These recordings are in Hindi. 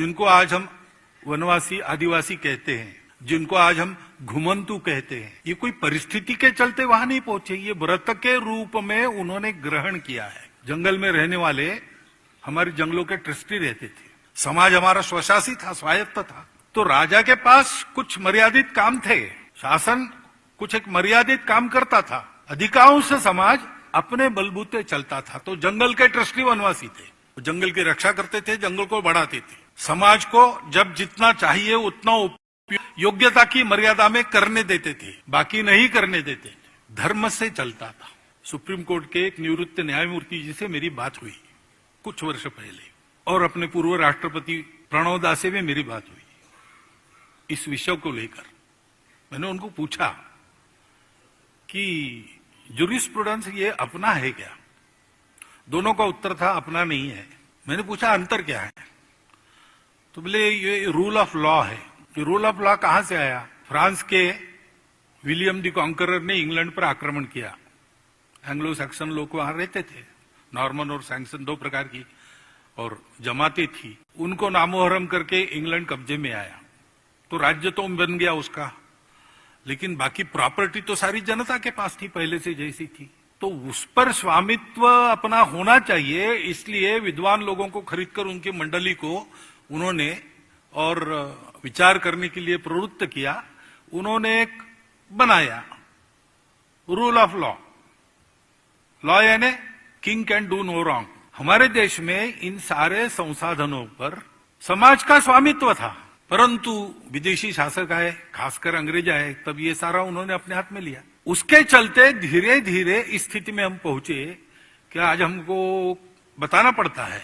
जिनको आज हम वनवासी आदिवासी कहते हैं, जिनको आज हम घुमंतु कहते हैं, ये कोई परिस्थिति के चलते वहां नहीं पहुंचे, ये व्रत के रूप में उन्होंने ग्रहण किया है। जंगल में रहने वाले हमारे जंगलों के ट्रस्टी रहते थे, समाज हमारा स्वशासी था, स्वायत्त था, तो राजा के पास कुछ मर्यादित काम थे, शासन कुछ एक मर्यादित काम करता था, अधिकांश समाज अपने बलबूते चलता था। तो जंगल के ट्रस्टी वनवासी थे, जंगल की रक्षा करते थे, जंगल को बढ़ाते थे, समाज को जब जितना चाहिए उतना योग्यता की मर्यादा में करने देते थे, बाकी नहीं करने देते थे। धर्म से चलता था। सुप्रीम कोर्ट के एक निवृत्त न्यायमूर्ति जी से मेरी बात हुई कुछ वर्ष पहले, और अपने पूर्व राष्ट्रपति प्रणव दा से भी मेरी बात हुई इस विषय को लेकर। मैंने उनको पूछा कि ज्यूरिस्प्रूडेंस ये अपना है क्या? दोनों का उत्तर था अपना नहीं है। मैंने पूछा अंतर क्या है? तो बोले ये रूल ऑफ लॉ है। कि रूल ऑफ लॉ कहां से आया? फ्रांस के विलियम द कॉन्करर ने इंग्लैंड पर आक्रमण किया। एंग्लो सैक्सन लोग वहां रहते थे, नॉर्मन और सैक्सन दो प्रकार की और जमाती थी, उनको नामोहरम करके इंग्लैंड कब्जे में आया। तो राज्य तो बन गया उसका, लेकिन बाकी प्रॉपर्टी तो सारी जनता के पास थी, पहले से जैसी थी। तो उस पर स्वामित्व अपना होना चाहिए, इसलिए विद्वान लोगों को खरीदकर उनकी मंडली को उन्होंने और विचार करने के लिए प्रवृत्त किया। उन्होंने एक बनाया रूल ऑफ लॉ। लॉ यानी king can do no wrong. हमारे देश में इन सारे संसाधनों पर समाज का स्वामित्व था, परंतु विदेशी शासक आए, खासकर अंग्रेज आए, तब ये सारा उन्होंने अपने हाथ में लिया। उसके चलते धीरे धीरे इस स्थिति में हम पहुंचे कि आज हमको बताना पड़ता है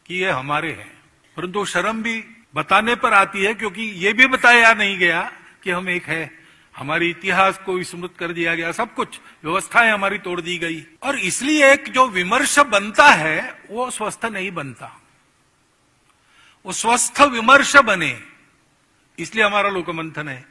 कि ये हमारे हैं, परंतु शर्म भी बताने पर आती है, क्योंकि ये भी बताया नहीं गया कि हम एक है। हमारे इतिहास को विस्मृत कर दिया गया, सब कुछ व्यवस्थाएं हमारी तोड़ दी गई, और इसलिए एक जो विमर्श बनता है वो स्वस्थ नहीं बनता। वो स्वस्थ विमर्श बने, इसलिए हमारा लोकमंथन है।